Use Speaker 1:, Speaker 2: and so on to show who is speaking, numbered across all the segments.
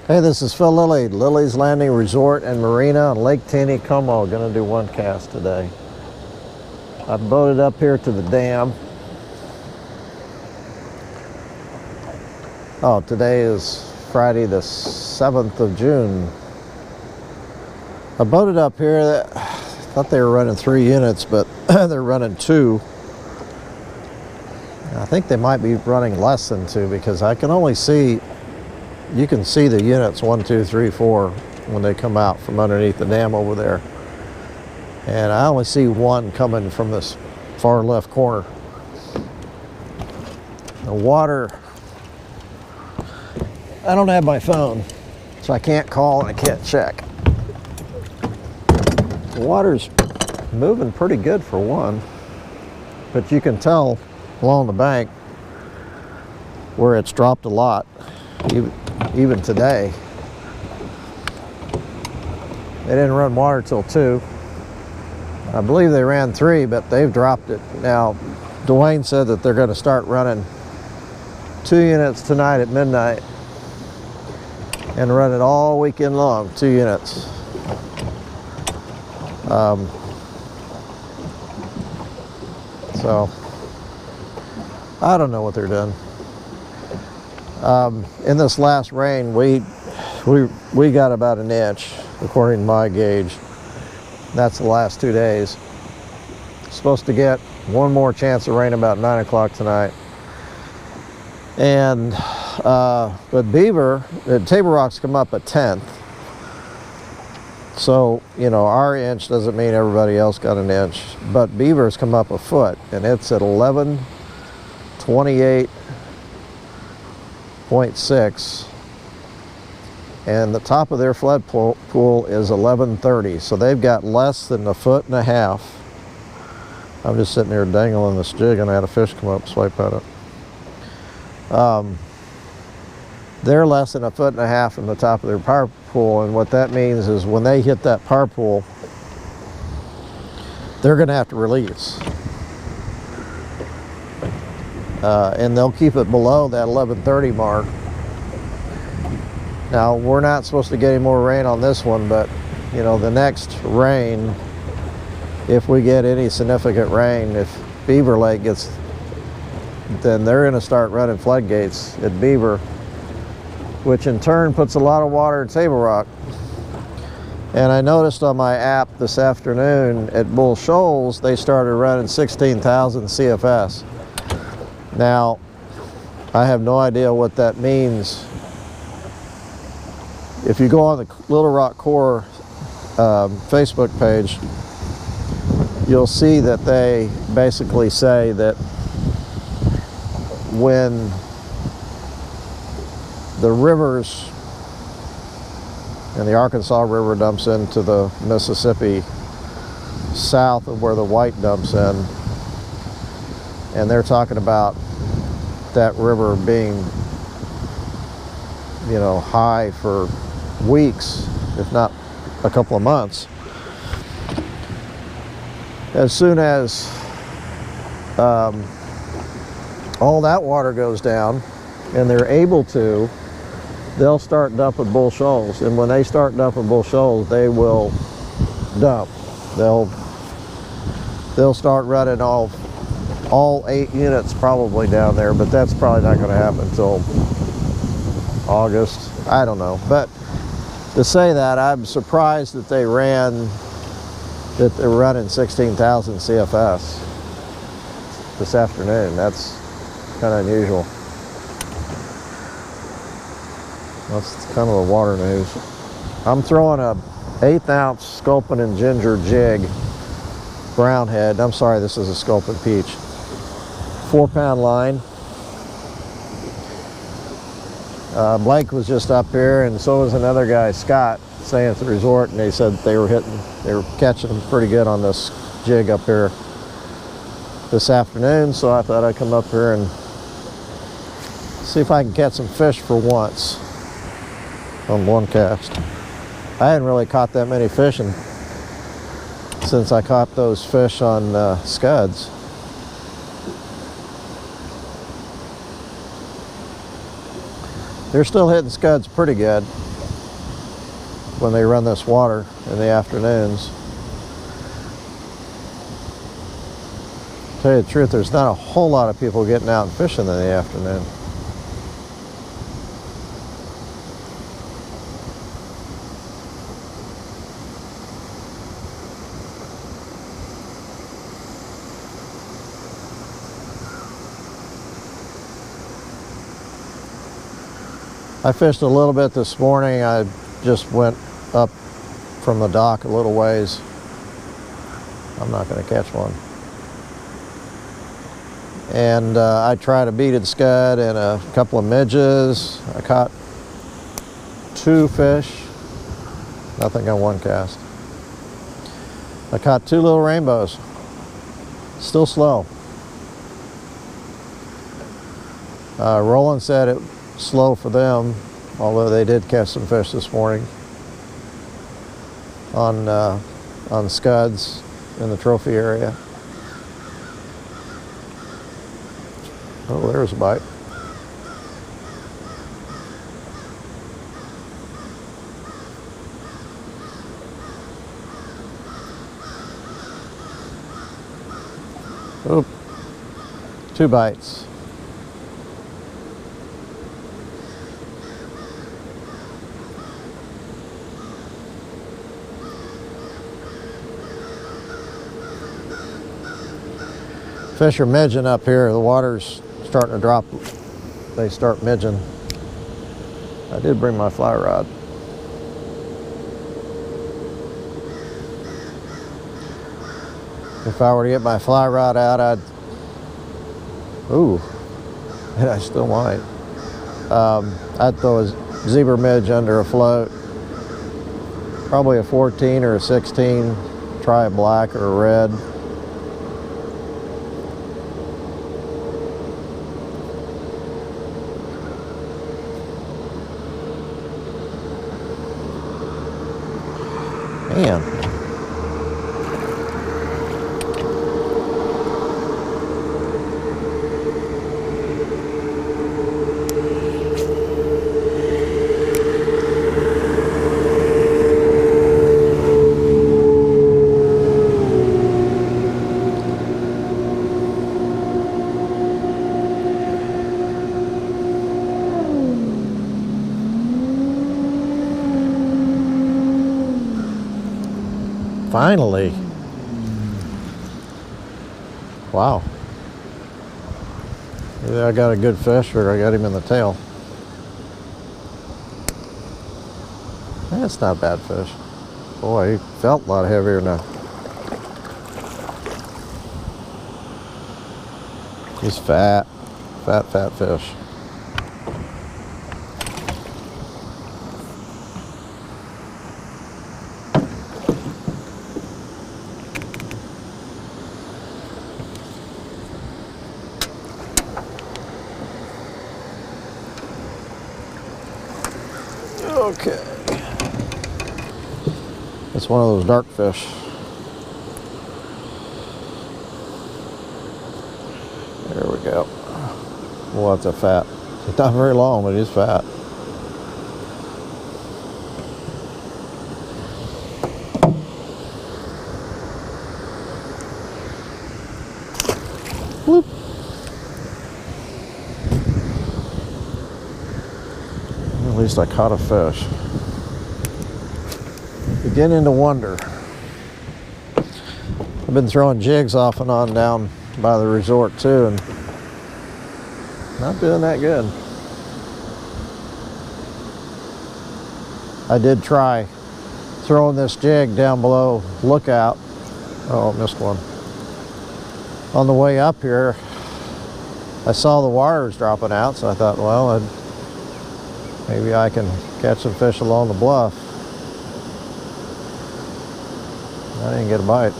Speaker 1: Hey, this is Phil Lilley, Lilley's Landing Resort and Marina on Lake Taneycomo. Gonna do one cast today. I boated up here to the dam. Oh, today is Friday the 7th of June. I boated up here. I thought they were running 3 units, but they're running 2. I think they might be running less than 2 because I can only see, you can see the units 1, 2, 3, 4 when they come out from underneath the dam over there. And I only see 1 coming from this far left corner. The water, I don't have my phone, so I can't call and I can't check. The water's moving pretty good for one, but you can tell along the bank where it's dropped a lot, even today. They didn't run water till 2. I believe they ran 3, but they've dropped it. Now, Dwayne said that they're going to start running 2 units tonight at midnight and run it all weekend long, 2 units. So, I don't know what they're doing. In this last rain, we got about 1 inch, according to my gauge. That's the last 2 days. Supposed to get 1 more chance of rain about 9 o'clock tonight. And but Beaver, Table Rock's come up a 1/10. So, you know, our inch doesn't mean everybody else got 1 inch. But Beaver's come up a foot, and it's at 1128.6. And the top of their flood pool is 1130. So they've got less than 1.5 feet. I'm just sitting here dangling this jig, and I had a fish come up, swipe at it. They're less than 1.5 feet from the top of their power pool, and what that means is when they hit that power pool, they're going to have to release. And they'll keep it below that 1130 mark. Now, we're not supposed to get any more rain on this one, but you know, the next rain, if we get any significant rain, if Beaver Lake gets, then they're going to start running floodgates at Beaver, which in turn puts a lot of water in Table Rock. And I noticed on my app this afternoon at Bull Shoals, they started running 16,000 CFS. Now, I have no idea what that means. If you go on the Little Rock Corps Facebook page, you'll see that they basically say that when the rivers and the Arkansas River dumps into the Mississippi south of where the White dumps in, and they're talking about that river being, you know, high for weeks, if not a couple of months. As soon as all that water goes down and they're able to, they'll start dumping Bull Shoals. And when they start dumping Bull Shoals, they will dump. They'll start running all 8 units probably down there, but that's probably not going to happen until August. I don't know. But to say that, I'm surprised that they're running 16,000 CFS this afternoon. That's kind of unusual. That's kind of the water news. I'm throwing a 1/8 ounce sculpin and ginger jig, brown head. I'm sorry, this is a sculpin peach. 4-pound line. Blake was just up here, and so was another guy, Scott, staying at the resort, and they said they were catching them pretty good on this jig up here this afternoon. So I thought I'd come up here and see if I can catch some fish for once on one cast. I hadn't really caught that many fish since I caught those fish on scuds. They're still hitting scuds pretty good. when they run this water in the afternoons. Tell you the truth, there's not a whole lot of people getting out and fishing in the afternoon. I fished a little bit this morning. I just went up from the dock a little ways. I'm not going to catch one. And I tried a beaded scud and a couple of midges. I caught 2 fish. Nothing on one cast. I caught 2 little rainbows. Still slow. Roland said it slow for them, although they did catch some fish this morning on scuds in the trophy area. Oh, there's a bite. Oop, 2 bites. Fish are midging up here. The water's starting to drop. They start midging. I did bring my fly rod. If I were to get my fly rod out, ooh, and I still might. I'd throw a zebra midge under a float. Probably a 14 or a 16. Try a black or a red. Man. Finally. Wow. Either I got a good fish or I got him in the tail. That's not a bad fish. Boy, he felt a lot heavier now. He's fat. Fat fish. Okay. It's one of those dark fish. There we go. Well, that's a fat. It's not very long, but he's fat. Bloop. At least I caught a fish. Beginning to wonder. I've been throwing jigs off and on down by the resort too, and not doing that good. I did try throwing this jig down below Lookout. Oh, missed one. On the way up here, I saw the wires dropping out, so I thought, well, maybe I can catch some fish along the bluff. I didn't get a bite.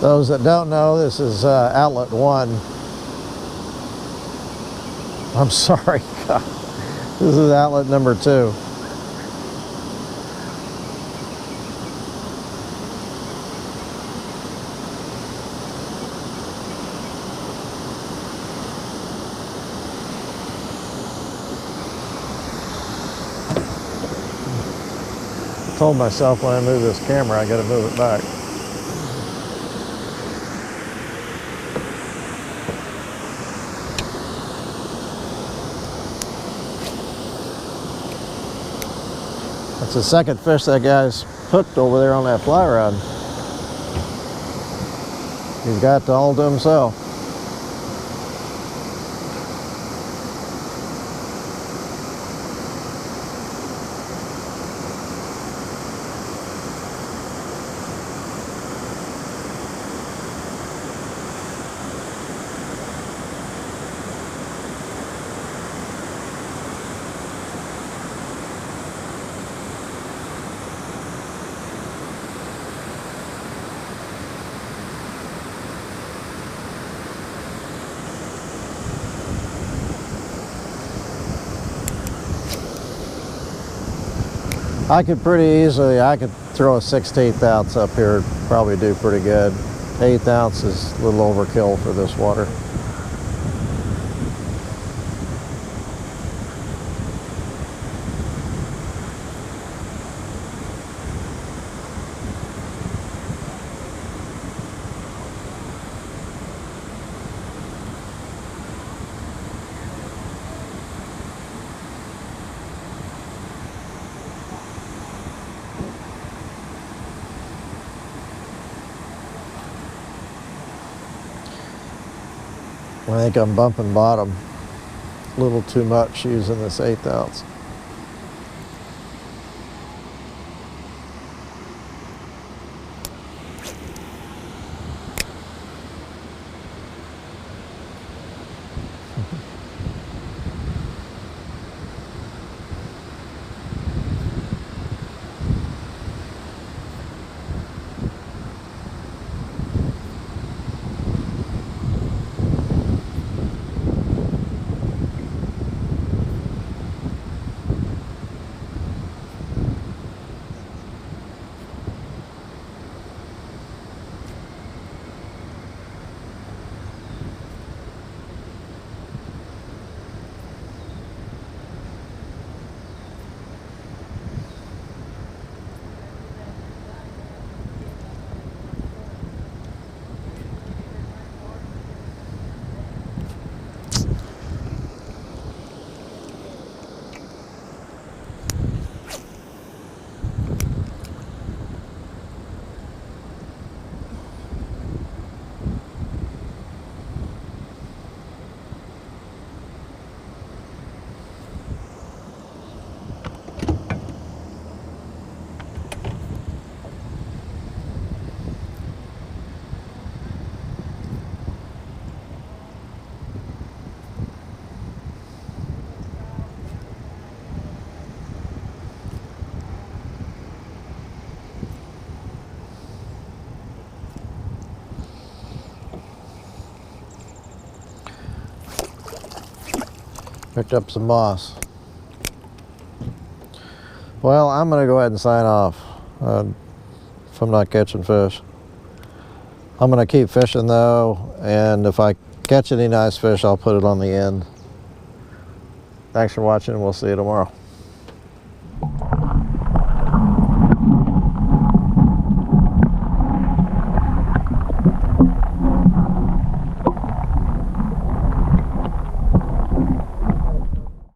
Speaker 1: Those that don't know, this is outlet 1. I'm sorry, God. This is outlet number 2. told myself when I move this camera, I gotta move it back. That's the second fish that guy's hooked over there on that fly rod. He's got it all to himself. I could pretty easily, I could throw a 1/16 ounce up here, probably do pretty good. 1/8 ounce is a little overkill for this water. I think I'm bumping bottom a little too much using this 1/8 ounce. Picked up some moss. Well, I'm going to go ahead and sign off if I'm not catching fish. I'm going to keep fishing though, and if I catch any nice fish, I'll put it on the end. Thanks for watching, and we'll see you tomorrow.